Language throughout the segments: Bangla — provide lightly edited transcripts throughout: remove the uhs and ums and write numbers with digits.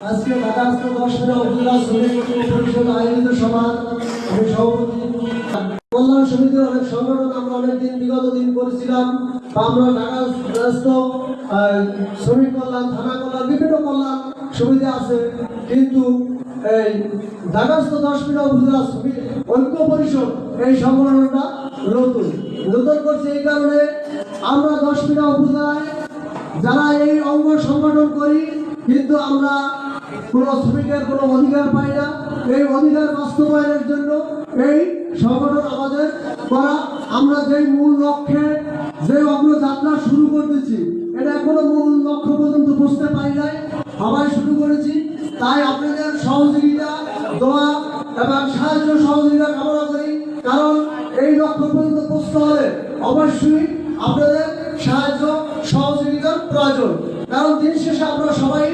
আজকে ঢাকাস্থ দর্শনে উপজেলা শ্রমিক পরিষদ আয়োজিত সভার আমি সভাপতি। কল্যাণ সমিতির অনেক সংগঠন আমরা অনেকদিন বিগত দিন করেছিলাম। আমরা ঢাকাস্থ শ্রমিক কল্যাণ, থানা কল্যাণ, বিভিন্ন কল্যাণ সমিতি আছে, কিন্তু এই ঢাকাস্থ দর্শনে উপজেলা শ্রমিক ঐক্য পরিষদ এই সংগঠনটা নতুন করছে। এই কারণে আমরা দশমিনা উপজেলায় যারা এই অঙ্গ সংগঠন করি, কিন্তু আমরা কোনো শ্রমিকের কোনো অধিকার পাই না। এই অধিকার বাস্তবায়নের জন্য এই সংগঠন আমাদের করা। আমরা যেই মূল লক্ষ্যে যে অগ্রযাত্রা শুরু করতেছি, এটা এখনো মূল লক্ষ্য পর্যন্ত বুঝতে পারি নাই, সবাই শুরু করেছি। তাই আপনাদের সহযোগিতা, দোয়া এবং সাহায্য সহযোগিতা কামনা করি, কারণ এই লক্ষ্য পর্যন্ত পৌঁছতে হলে অবশ্যই আপনাদের সাহায্য সহযোগিতার প্রয়োজন। কারণ দিন শেষে আমরা সবাই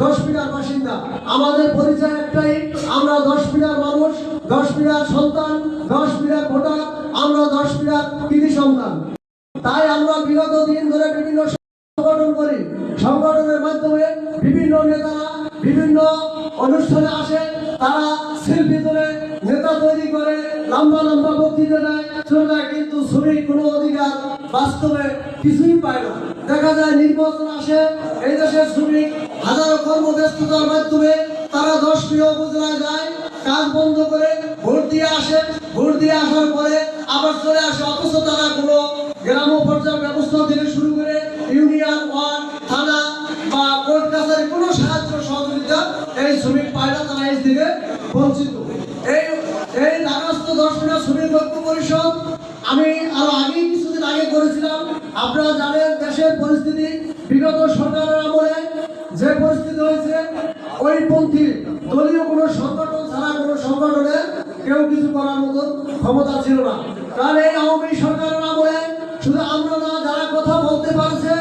দশমিনার বাসিন্দা। আমাদের পরিচয় একটাই, আমরা দশমিনার মানুষ, দশমিনার সন্তান, দশমিনার ভোটার, আমরা দশমিনার কৃতি সন্তান। তাই আমরা বিগত দিন ধরে বিভিন্ন সংগঠন করি। সংগঠনের মাধ্যমে বিভিন্ন নেতারা বিভিন্ন অনুষ্ঠানে আসে, তারা শিল্পী তোলে, নেতা তৈরি করে, লম্বা লম্বা বক্তৃতা দেয়, চলে যায়, কিন্তু শ্রমিক কোনো অধিকার বাস্তবে কিছুই পায় না। দেখা যায় নির্বাচন আসে, এই দেশের শ্রমিক হাজারো কর্মব্যস্ততার মাধ্যমে তারা দশমিনা উপজেলায় যায়, কাজ বন্ধ করে ভোট দিয়ে আসে, ভোট দিয়ে আসার পরে আবার চলে আসে, অথচ তারা কোনো গ্রাম পর্যায়ের ব্যবস্থা থেকে শুরু করে ইউনিয়ন, ওয়ার্ড, থানা বা কোর্ট কাছারি কোনো সাহায্য সহযোগিতা এই শ্রমিক পায় না, তারা এই থেকে বঞ্চিত। এই ঢাকাস্থ দশমিনা শ্রমিক ঐক্য পরিষদ আমি আরো আগেই কিছুদিন আগে করেছিলাম। আপনারা জানেন দেশের পরিস্থিতি, বিগত সরকারের আমলে যে পরিস্থিতি হয়েছে, ওই পন্থী দলীয় কোনো সংগঠন ছাড়া কোনো সংগঠনে কেউ কিছু করার মতো ক্ষমতা ছিল না। কারণ এই আওয়ামী সরকারের আমলে শুধু আমরা না, যারা কথা বলতে পারছে,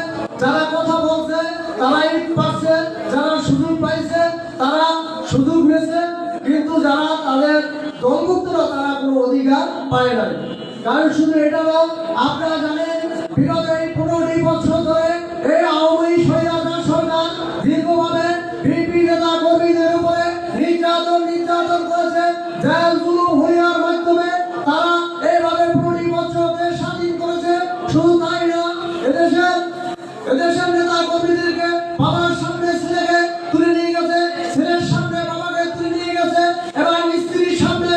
যারা কথা বলছে তারাই পাচ্ছে, যারা সুযোগ পাইছে তারা সুযোগ নিয়েছে, কিন্তু যারা তাদের দলভুক্তরা তারা কোনো অধিকার পায় নাই। কারণ শুধু এটা না, আপনারা জানেন বিগত এই 15 বছর ধরে এই আওয়ামী স্বৈরাচার সরকার দীর্ঘভাবে বিএনপি নেতা কর্মীদের উপরে নির্যাতন করেছে, জেল জুলুম হইয়ার মাধ্যমে তারা এইভাবে 15 বছর দেশ স্বাধীন করেছে। শুধু তাই না, এদেশের নেতা কর্মীদেরকে বাবার সামনে ছেলেকে তুলে নিয়ে গেছে, ছেলের সামনে বাবাকে তুলে নিয়ে গেছে, এবং স্ত্রীর সামনে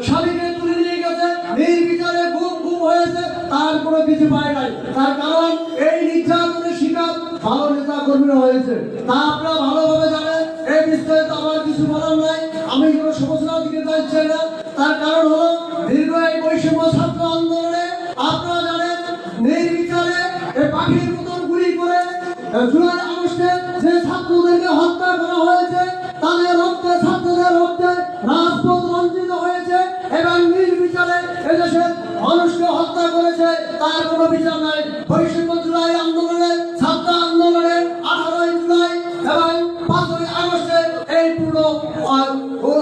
স্বামীকে তুলে নিয়ে গেছে, নির্বিচারে গুম হয়েছে, তার কোনো কিছু পায় নাই। তার কারণ এই নির্যাতনের শিকার ভালো নেতা কর্মীরা হয়েছে, তা আপনারা ভালোভাবে জানেন। এই বিস্তারিত আমার কিছু বলার নাই, আমি কোনো সমালোচনার দিকে যাচ্ছি না। তার কারণ হলো দীর্ঘ এই বৈষম্য ছাত্র আন্দোলনে আপনারা জানেন নির্বিচারে এই পাখির মতন গুলি করে জুলাই আগস্টে যে ছাত্রদেরকে হত্যা করা হয়েছে, তাদের রক্তে, ছাত্রদের রক্তে রাজপথ রঞ্জিত হয়েছে, এবং নির্বিচারে এদেশের মানুষকে হত্যা করেছে, তার কোনো বিচার নাই। বৈষম্য জুলাই আন্দোলনে, ছাত্র আন্দোলনে 18 জুলাই এবং 5 আগস্টে এই পুরো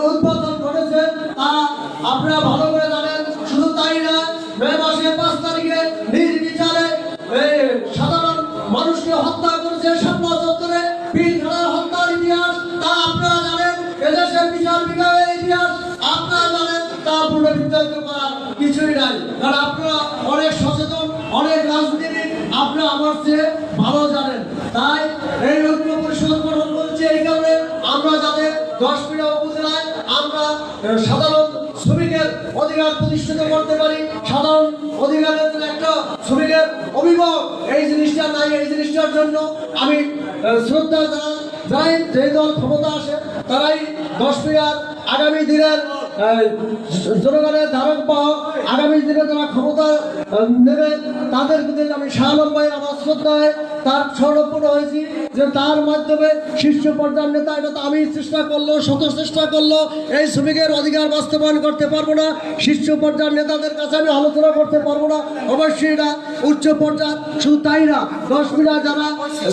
উদ্বোধন ঘটেছে, তা আপনারা ভালো করে জানেন। শুধু তাই না, মে মাসের 5 তারিখে নির্বিচারে সাধারণ মানুষকে হত্যা করেছে, শাপলা চত্বরে পিলখানার হত্যার ইতিহাস তা আপনারা জানেন। এদেশের বিচার বিভাগের ইতিহাস আপনারা জানেন, তা পুনর্বিচারিত করার কিছুই নাই। কারণ আপনারা অনেক সচেতন, অনেক রাজনীতিবিদ, আপনারা আমার চেয়ে ভালো জানেন। তাই এই ঐক্য পরিষদ গঠন করেছে এই কারণে, আমরা যাতে দশমিনা উপজেলায় আমরা সাধারণ শ্রমিকের অধিকার প্রতিষ্ঠিত করতে পারি। সাধারণ অধিকারের একটা শ্রমিকের অভিভাবক এই জিনিসটা নাই, এই জিনিসটার জন্য আমি শ্রদ্ধা জানাই। যে দল ক্ষমতা আসে তারাই দশমিনার আগামী দিনের জনগণের ধারক বাহক, আগামী দিনে যারা ক্ষমতা নেবে তাদের প্রতি আমি শাহআলম ভাই আমার শ্রদ্ধায় তার স্মরণপূর্ণ হয়েছি, যে তার মাধ্যমে শীর্ষ পর্যায়ের নেতা, এটা তো আমি চেষ্টা করলো, শত চেষ্টা করলো এই শ্রমিকের অধিকার বাস্তবায়ন করতে পারবো না। শীর্ষ পর্যায়ের নেতাদের কাছে আমি আলোচনা করতে পারবো না, অবশ্যই এটা উচ্চ পর্যায়ে। শুধু তাই না, দশমিনা যারা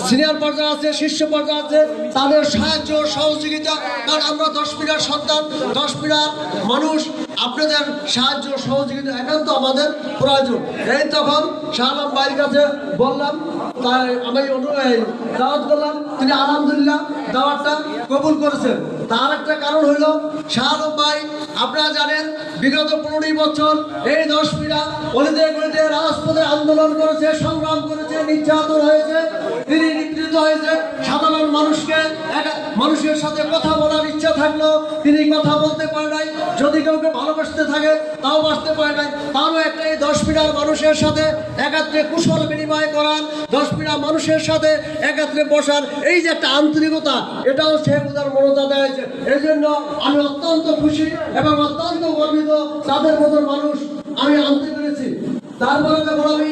সিনিয়র পর্যায়ে আছে, শীর্ষ পর্যায়ে আছে, তাদের সাহায্য সহযোগিতা, কারণ আমরা দশমিনার সন্তান, দশমিনার মানুষ, আপনাদের সাহায্য সহযোগিতা একান্ত আমাদের প্রয়োজন। এই তখন শাহআলম ভাইয়ের কাছে বললাম, তাই আমি দাওয়াত করলাম, তিনি আলহামদুলিল্লাহ দাওয়াতটা কবুল করেছেন। তার একটা কারণ হলো শাহ আলম ভাই আপনারা জানেন বিগত 15 বছর এই 10 পীড়া অলিতে গলিতে রাজপথে আন্দোলন করেছে, সংগ্রাম করেছে, নির্যাতন হয়েছে, তিনি নিগৃহীত হয়েছে। সাধারণ মানুষের সাথে কথা বলার ইচ্ছা থাকলেও তিনি কথা বলতে পারে নাই। যদি কাউকে ভালোবাসতে থাকে তাও বাঁচতে পারে নাই। তারও একটা এই 10 পীড়ার মানুষের সাথে একাত্রে কুশল বিনিময় করার, 10 পীড়া মানুষের সাথে একাত্রে বসার এই যে একটা আন্তরিকতা, এটাও শেখ উদার মনতা দিয়েছে। এই জন্য আমি অত্যন্ত খুশি এবং অত্যন্ত গর্বিত তাদের মতো মানুষ আমি আনতে পেরেছি। তারপরে যখন আমি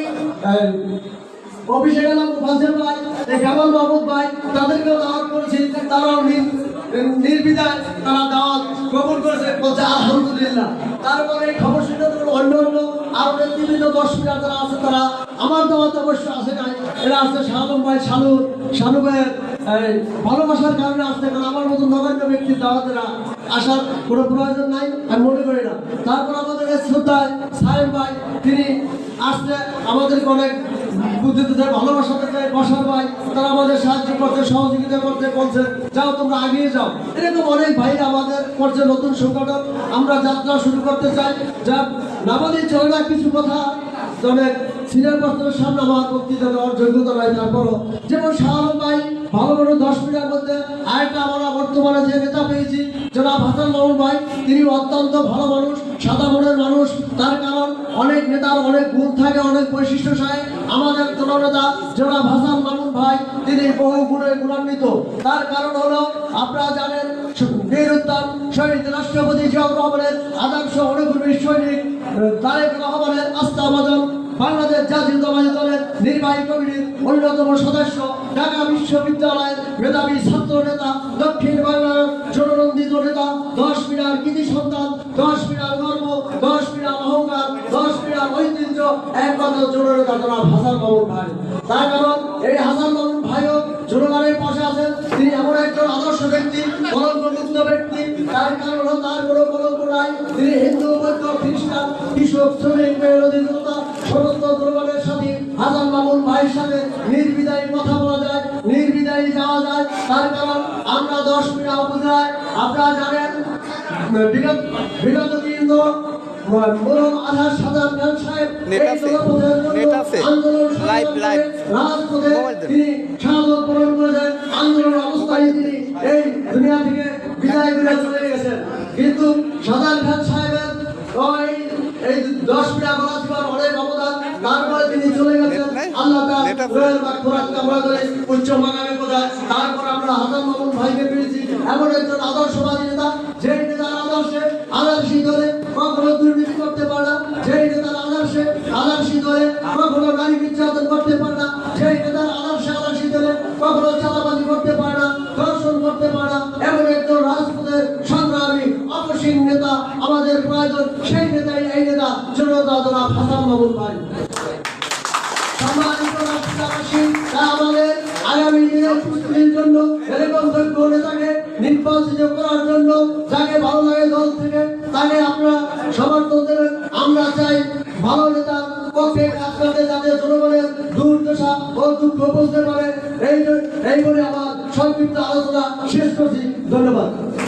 অফিসে গেলাম, ফাজল ভাই, কামাল মাহমুদ ভাই, তাদেরকেও দাওয়াত করেছি, তারাও নির্বিধায় তারা দাওয়াত কবুল করেছে, বলছে আলহামদুলিল্লাহ। তারপরে এই খবর শুনে অন্য আরো নেতৃবৃন্দ 10 পীড়া যারা আছে তারা আমার দাওয়াত অবশ্য আসে নাই, এরা আসছে শাহ আলম ভাই, শানু ভাইয়ের ভালোবাসার কারণে আসতে, কারণ আমার মতো নগণ্য ব্যক্তির দাওয়াতেরা আসার কোনো প্রয়োজন নাই আমি মনে করি না। তারপর আমাদের শ্রদ্ধায় সাহেব ভাই, তিনি আসছে আমাদেরকে অনেক বুদ্ধি দিতে, ভালোবাসা দিতে, বসার ভাই, তারা আমাদের সাহায্য করছে, সহযোগিতা করতে বলছে, যাও তোমরা আগিয়ে যাও। এরকম অনেক ভাই আমাদের করছে নতুন সংগঠন, আমরা যাত্রা শুরু করতে চাই। যা নামাদি চলে না, কিছু কথা অনেক সিনিয়র পার্সনের সামনে আমার বক্তৃতা দেওয়ার যোগ্যতা নাই। তারপরও যেমন শাহ আলম ভাই ভালো বড় 10 পীড়ার মধ্যে আরেকটা আমরা বর্তমানে যে নেতা পেয়েছি জনাব হাসান মামুন ভাই, তিনি অত্যন্ত ভালো মানুষ, সাদা মনের মানুষ। তার কারণ অনেক নেতার অনেক গুণ থাকে, অনেক বৈশিষ্ট্য থাকে। আমাদের জননেতা জনাব হাসান মামুন ভাই তিনি বহু গুণে গুণান্বিত। তার কারণ হলো আপনারা জানেন বীর উত্তম শহীদ রাষ্ট্রপতি জিয়াউর রহমানের আদর্শ অনুকূলী সৈনিক তারেক রহমানের আস্থাভাজন বাংলাদেশ জাতীয়তাবাদী দলের নির্বাহী কমিটির অন্যতম সদস্য, ঢাকা বিশ্ববিদ্যালয়ের মেধাবী ছাত্র নেতা, দক্ষিণ বাংলার জননন্দিত নেতা, 10 পীড়ার কৃতি সন্তান, 10 পীড়ার গর্ব, 10 পীড়ার অহংকার, 10 পীড়ার ঐতিহ্য, একমাত্র জননেতা জনাব হাসান মামুন ভাই। তার কারণ এই হাসান মামুন ভাইও জনগণের পাশে আছেন। তিনি এমন একজন আদর্শ ব্যক্তি, কলঙ্কমুক্ত ব্যক্তি। তার কারণ তার কোনো কলঙ্ক নাই। তিনি হিন্দু, বৌদ্ধ, খ্রিস্টান, কৃষক, শ্রমিক, মেহনতি জনতা সমস্ত জনগণের সাথে হাসান মামুন ভাইয়ের সাথে নির্বিধায় কথা বলা যায়, নির্বিধায় যাওয়া যায়। তার কারণ আমরা 10 পীড়া উপজেলায় আপনারা জানেন বিগত দিন মরম আধার সাধার খান সাহেব আন্দোলন রাজপথে তিনি শাহাদত বরণ করেছেন, আন্দোলন অবস্থায় তিনি এই দুনিয়া থেকে বিদায় করে চলে গেছেন। কিন্তু সাধার খান সাহেবের এই 10 পীড়া বলা জীবন অনেক অবদান, তারপরে তিনি চলে গেছেন। আল্লাহ কামনা করে উচ্চ মাকামে কোথায়। তারপর আমরা হাসান মামুন ভাইকে পেয়েছি, এমন একজন আদর্শবাদী নেতা, যে নেতার আদর্শী ধরে কখনো দুর্নীতি করতে পারে না, যে নেতার আদর্শী ধরে কখনো নারী নির্যাতন করতে পারে না, যে নেতার আদর্শী ধরে কখনো চাঁদাবাজি করতে পারে না, ধর্ষণ করতে পারে না। এমন একজন রাজপথের সংগ্রামী অপসীম নেতা আমাদের প্রয়োজন। সেই নেতাই এই নেতা জনতা জনাব হাসান মামুন ভাই। সম্মানিত রাষ্ট্রবাসী, আমাদের আগামী দিনের প্রস্তুতির জন্য এরকম যোগ্য নেতাকে নির্বাচিত করার জন্য যাকে ভালো লাগে দল থেকে তাকে আপনারা সমর্থন দেবেন। আমরা চাই ভালো নেতার পক্ষে কাজ করতে, যাতে জনগণের দুর্দশা ও দুঃখ বুঝতে পারে। এই বলে আমার সংক্ষিপ্ত আলোচনা শেষ করছি। ধন্যবাদ।